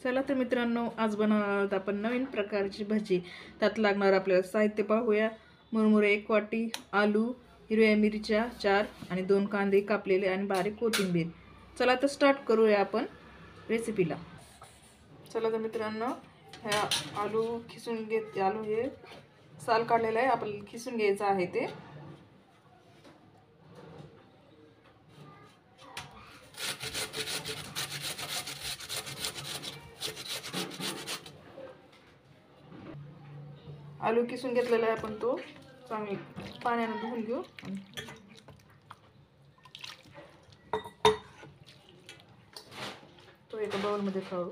चला तर मित्रांनो, आज बनवणार आहोत आपण नवीन प्रकारची भजी। त्यात लागणार आपल्याला साहित्य पाहूया। मुरमुरे 1 वाटी, आलू, हिरव्या मिरच्या 4 आणि 2 कांदे कापलेले आणि बारीक कोथिंबीर। चला तर स्टार्ट करूया आपण रेसिपीला। चला तर मित्रांनो, हे आलू खिसून घेते। आलू हे साल काढलेलं आहे, आपल्याला खिसून घ्यायचं आहे ते। आलू किसून घेतलेला आहे आपण, तो चांगला पाण्याने धुवून घेऊ। तो एका बाउल मध्ये काढू।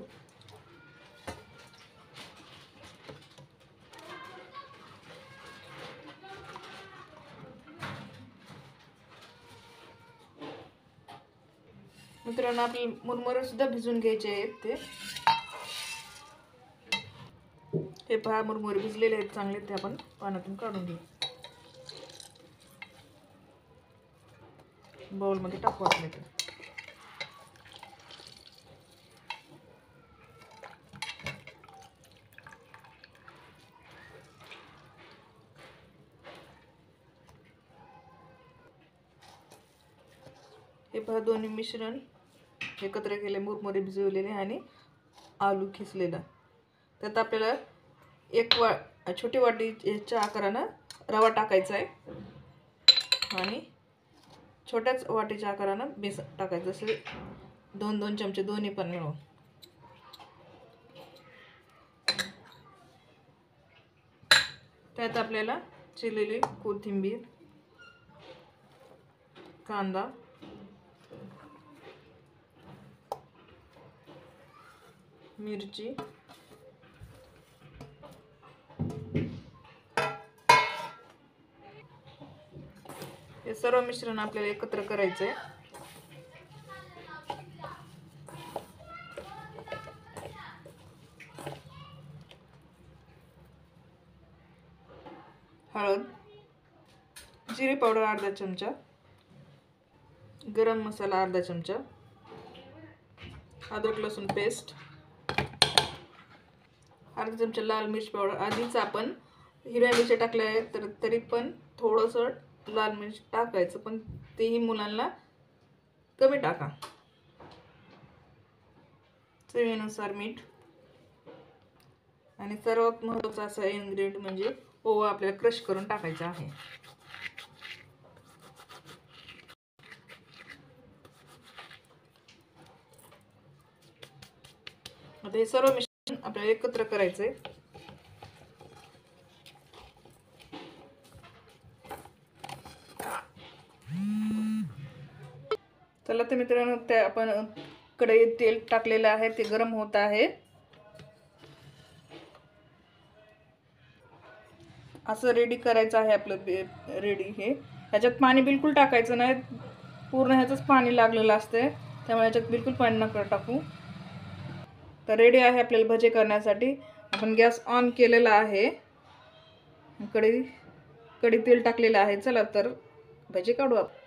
मित्रांनो, आपले मुरमुरे सुद्धा भिजून घ्यायचे आहेत ते। हे पहा, मुरमुरे भिजलेले आहेत चांगले, ते आपण पाण्यातून काढून घेऊ। बाउल मध्ये टाकू आपले ते। हे पहा, दोन्ही मिश्रण एकत्र केले, मुरमुरे भिजवलेले आणि आलू खिसलेला। त्यात आपल्याला छोटी वाटीच्या आकाराने रवा टाकायचा आहे आणि छोट्याच वाटीच्या आकाराने बेसन टाकायचं, असे 2-2 चमचे दोन्ही पण मिळून। त्यात आपल्याला चिरलेली कोथिंबीर, कांदा, मिरची, हे सर्व मिश्रण आपल्याला एकत्र करायचं आहे। हळद, जिरे पावडर अर्धा चमचा, गरम मसाला अर्धा चमचा, अद्रक लसूण पेस्ट अर्धा चमचा, लाल मिर्च पावडर। आधीच आपण हिरव्या मिरच्या टाकल्या आहेत, तर तरी पण थोडंसं लाल मिर्च टाकायचं, पण तेही मुलांना कमी टाका। चवीनुसार मीठ आणि सर्वात महत्त्वाचा असा इन्ग्रेडियंट म्हणजे ओवा आपल्याला क्रश करून टाकायचा आहे। आता हे सर्व मिश्रण आपल्याला एकत्र करायचंय। चला तर मित्रांनो, ते आपण कढईत तेल टाकलेलं आहे, ते गरम होत आहे। असं रेडी करायचं आहे आपलं रेडी। हे ह्याच्यात पाणी बिलकुल टाकायचं नाही, पूर्ण ह्याचंच पाणी लागलेलं असते, त्यामुळे ह्याच्यात बिलकुल पाणी नका टाकू। तर रेडी आहे आपल्याला भजे करण्यासाठी। आपण गॅस ऑन केलेला आहे, कढई तेल टाकलेलं आहे। चला तर भजे काढू आपण।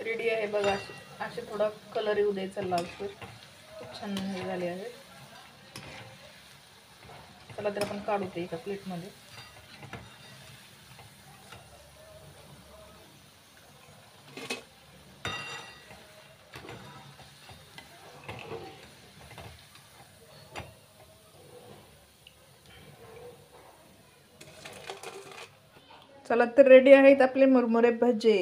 रेडी आहे बघा. असे थोडा कलर येऊ द्यायचा लालसर. खूप छान हे झाले आहे. चला तर आपण काढू ते एका प्लेटमध्ये. चला तर रेडी आहेत आपले मुरमुरे भजे.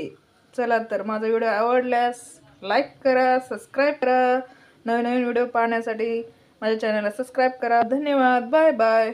चला तर माझा व्हिडिओ आवडल्यास लाईक करा, सबस्क्राईब करा. नवीन नवीन व्हिडिओ पाहण्यासाठी माझ्या चॅनलला सबस्क्राईब करा. धन्यवाद. Bye bye.